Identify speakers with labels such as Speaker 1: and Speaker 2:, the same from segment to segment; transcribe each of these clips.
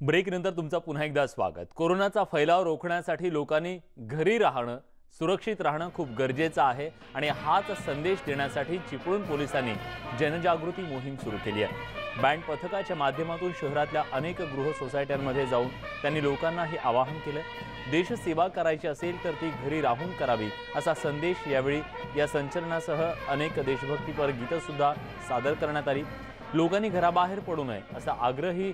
Speaker 1: ब्रेकनंतर तुमचा पुन्हा एकदा स्वागत। कोरोनाचा फैलाव रोखण्यासाठी लोकांनी घरी राहणं, सुरक्षित राहणं खूप गरजेचं आहे आणि हाच संदेश देण्यासाठी चिपळूण पोलिसांनी जनजागृती मोहीम सुरू केली आहे। बँड पथकाच्या माध्यमातून शहरातल्या अनेक गृह सोसायट्यांमध्ये जाऊन त्यांनी लोकांना हे आवाहन केलं। देश सेवा करायची असेल तर ती घरी राहून करावी असा संदेश यावेळी या संचलनासह अनेक देशभक्तीपर गीतं सुद्धा सादर करण्यात आली। लोकांनी घराबाहेर पडू नये असा आग्रही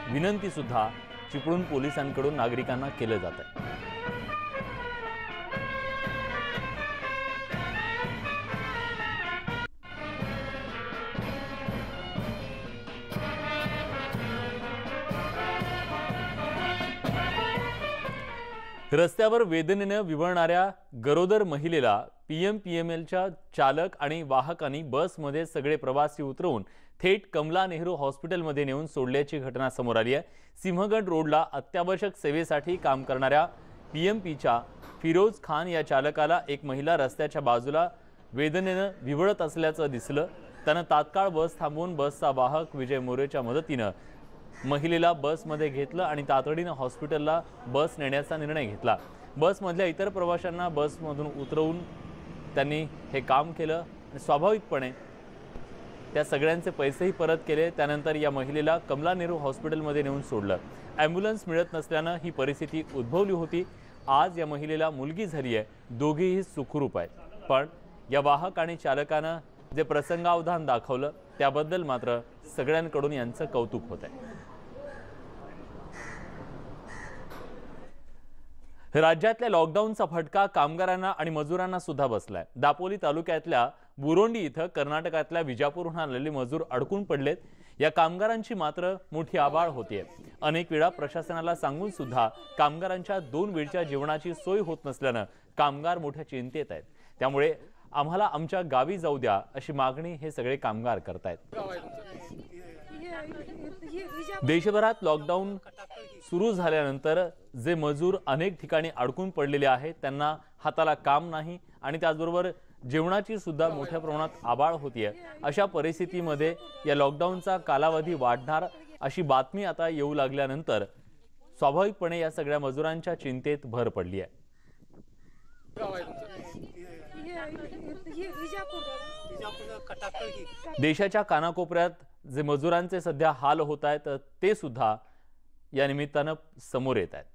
Speaker 1: विनंती सुद्धा चिपळूण पोलिसांकडून नागरिकांना केलं जात आहे। रस्त्यावर वेदनेने विवळणाऱ्या गरोदर महिलेला पीएमपीएमएलच्या चालक आणि वाहकांनी बसमध्ये सगळे प्रवासी उतरवून थेट कमला नेहरू हॉस्पिटलमध्ये नेऊन सोडल्याची घटना समोर आली आहे। सिंहगड रोडला अत्यावश्यक सेवेसाठी काम करणाऱ्या पीएमपीच्या फिरोज खान या चालकाला एक महिला रस्त्याच्या बाजूला वेदनेने विवळत असल्याचं दिसलं। त्यानं तात्काळ बस थांबवून बसचा वाहक विजय मोरेच्या मदतीने महिलेला बसमध्ये घेतलं आणि तातडीने हॉस्पिटलला बस नेण्याचा निर्णय घेतला। बसमधल्या इतर प्रवाशांना बसमधून उतरवून त्यांनी हे काम केलं आणि स्वाभाविकपणे त्या सगळ्यांचे पैसेही परत केले। त्यानंतर या महिलेला कमला नेहरू हॉस्पिटलमध्ये नेऊन सोडलं। ॲम्ब्युलन्स मिळत नसल्याने ही परिस्थिती उद्भवली होती। आज या महिलेला मुलगी झाली आहे, दोघेही सुखरूप आहेत। पण या वाहक आणि चालकानं जे प्रसंगावधान दाखवलं त्याबद्दल मात्र सगळ्यांकडून यांचं कौतुक होत आहे। राज्यातल्या लॉकडाऊनचा फटका कामगारांना आणि मजुरांना सुद्धा बसलाय। दापोली तालुक्यातल्या बुरोंडी इथं कर्नाटकातल्या विजापूरहून आलेले मजूर अडकून पडलेत। या कामगारांची मात्र मोठी आबाळ होतीये। अनेक वेळा प्रशासनाला सांगून सुद्धा कामगारांच्या 2 वेळच्या जेवणाची सोय होत नसल्याने कामगार मोठ्या चिंतेत आहेत। त्यामुळे आम्हाला आमच्या गावी जाऊ द्या अशी मागणी हे सगळे कामगार करतायत। देशभरात लॉकडाऊन सुरू झाल्यानंतर जे मजूर अनेक ठिकाणी अडकून पडलेले आहेत त्यांना हाताला काम नाही आणि त्याचबरोबर जेवणाची सुद्धा मोठ्या प्रमाणात आबाळ होतीये। अशा परिस्थितीमध्ये या लॉकडाऊनचा कालावधी वाढणार अशी बातमी आता येऊ लागल्यानंतर स्वाभाविकपणे या सगळ्या मजुरांच्या चिंतेत भर पडली आहे। देशाच्या कानाकोपऱ्यात जे मजुरांचे सध्या हाल होत आहेत ते सुद्धा या निमित्तानं समोर येत आहेत।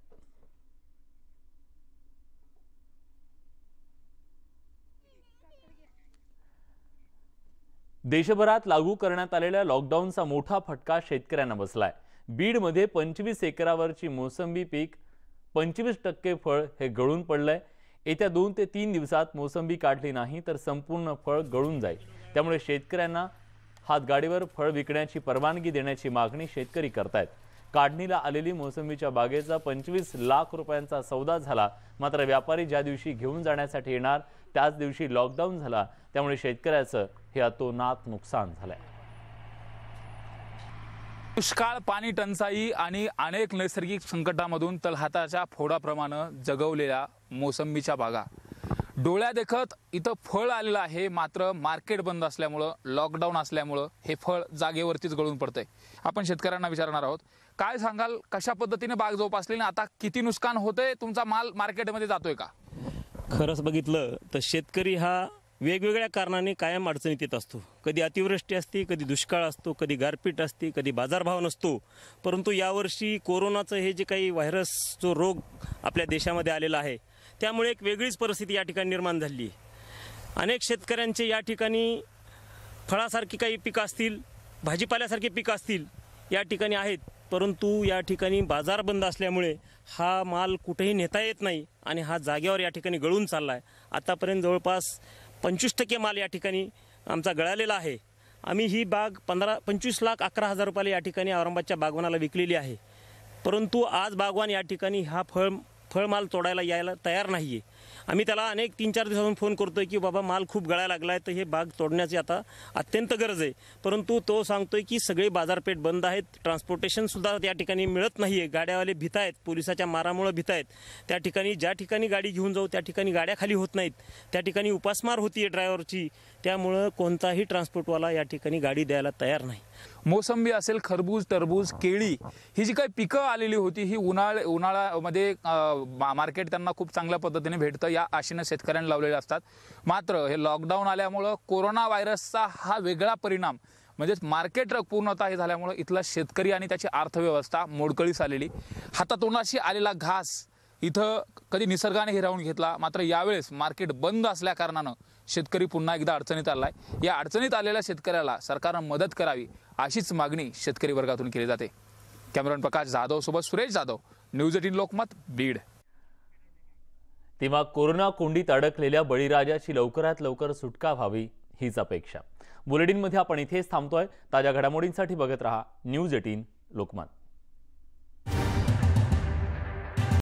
Speaker 1: देशभरात लागू करण्यात आलेल्या लॉकडाऊनचा मोठा फटका शेतकऱ्यांना बसलाय। बीडमध्ये 25 एकरावरची मोसंबी पीक 25% फळ हे गळून पडलंय। येत्या 2 ते 3 दिवसात मोसंबी काढली नाही तर संपूर्ण फळ गळून जाईल। त्यामुळे शेतकऱ्यांना हातगाडीवर फळ विकण्याची परवानगी देण्याची मागणी शेतकरी करतायत। काढणीला आलेली मोसंबीच्या बागेचा 25 लाख रुपयांचा सौदा झाला। मात्र व्यापारी ज्या दिवशी घेऊन जाण्यासाठी येणार त्याच दिवशी लॉकडाऊन झाला। त्यामुळे शेतकऱ्याचं हे अतोनात नुकसान झालंय।
Speaker 2: दुष्काळ, पाणी टंचाई आणि अनेक नैसर्गिक संकटामधून तलहाताच्या फोडाप्रमाणे जगवलेल्या मोसंबीच्या बागा डोळ्या देखत इथं फळ आलेलं आहे। मात्र मार्केट बंद असल्यामुळं, लॉकडाऊन असल्यामुळं हे फळ जागेवरतीच गळून पडतंय। आपण शेतकऱ्यांना विचारणार आहोत, काय सांगाल, कशा पद्धतीने बाग जोपासली, आता किती नुकसान होतंय, तुमचा माल मार्केटमध्ये जातोय का?
Speaker 3: खरंच बघितलं तर शेतकरी हा वेगवेगळ्या कारणाने कायम अडचणीत येत असतो। कधी अतिवृष्टी असते, कधी दुष्काळ असतो, कधी गारपीट असते, कधी बाजारभाव नसतो। परंतु यावर्षी कोरोनाचं हे जे काही व्हायरस जो रोग आपल्या देशामध्ये आलेला आहे त्यामुळे एक वेगळीच परिस्थिती या ठिकाणी निर्माण झाली आहे। अनेक शेतकऱ्यांचे या ठिकाणी फळासारखी काही पिकं असतील, भाजीपाल्यासारखी पिकं असतील या ठिकाणी आहेत, परंतु या ठिकाणी बाजार बंद असल्यामुळे हा माल कुठेही नेता येत नाही आणि हा जागेवर या ठिकाणी गळून चालला आहे। आतापर्यंत जवळपास 25% माल या ठिकाणी आमचा गळालेला आहे। आम्ही ही बाग 25 लाख 11 हजार रुपयाला या ठिकाणी औरंगाबादच्या बागवानाला विकलेली आहे। परंतु आज बागवान या ठिकाणी हा फळमाल तोडायला यायला तयार नाही आहे। आम्ही त्याला अनेक 3-4 दिवसांपासून फोन करतोय की बाबा माल खूप गळायला लागला आहे, तर हे बाग तोडण्याची आता अत्यंत गरज आहे। परंतु तो सांगतोय की सगळे बाजारपेठ बंद आहेत, ट्रान्सपोर्टेशनसुद्धा त्या ठिकाणी मिळत नाही आहे, गाड्यावाले भीत आहेत, पोलिसाच्या मारामुळे भीत आहेत। त्या ठिकाणी ज्या ठिकाणी गाडी घेऊन जाऊ त्या ठिकाणी गाड्या खाली होत नाहीत, त्या ठिकाणी उपासमार होती आहे ड्रायव्हरची, त्यामुळं कोणताही ट्रान्सपोर्टवाला या ठिकाणी गाडी द्यायला तयार नाही।
Speaker 2: मोसंबी असेल, खरबूज, टरबूज, केळी ही जी काही पिकं आलेली होती ही उन्हाळ्यामध्ये मार्केट त्यांना खूप चांगल्या पद्धतीने भेटतं या आशेने शेतकऱ्यांनी लावलेले असतात. मात्र हे लॉकडाऊन आल्यामुळं कोरोना व्हायरसचा हा वेगळा परिणाम म्हणजेच मार्केट पूर्णतः हे झाल्यामुळं इथला शेतकरी आणि त्याची अर्थव्यवस्था मोडकळीस आलेली. हातातोंडाशी आलेला घास इथं कधी निसर्गाने हिरावून घेतला, मात्र यावेळेस मार्केट बंद असल्या कारणानं शेतकरी पुन्हा एकदा अडचणीत आलाय. या अडचणीत आलेल्या शेतकऱ्याला सरकारनं मदत करावी अशीच मागणी शेतकरी वर्गातून केली जाते. कॅमेरामन प्रकाश जाधव सोबत सुरेश जाधव, न्यूज 18 लोकमत, बीड.
Speaker 1: तेव्हा कोरोना कोंडीत अडकलेल्या बळीराजाची लवकरात लवकर सुटका व्हावी हीच अपेक्षा. बुलेटिनमध्ये आपण इथेच थांबतोय. ताज्या घडामोडींसाठी बघत रहा न्यूज 18 लोकमत.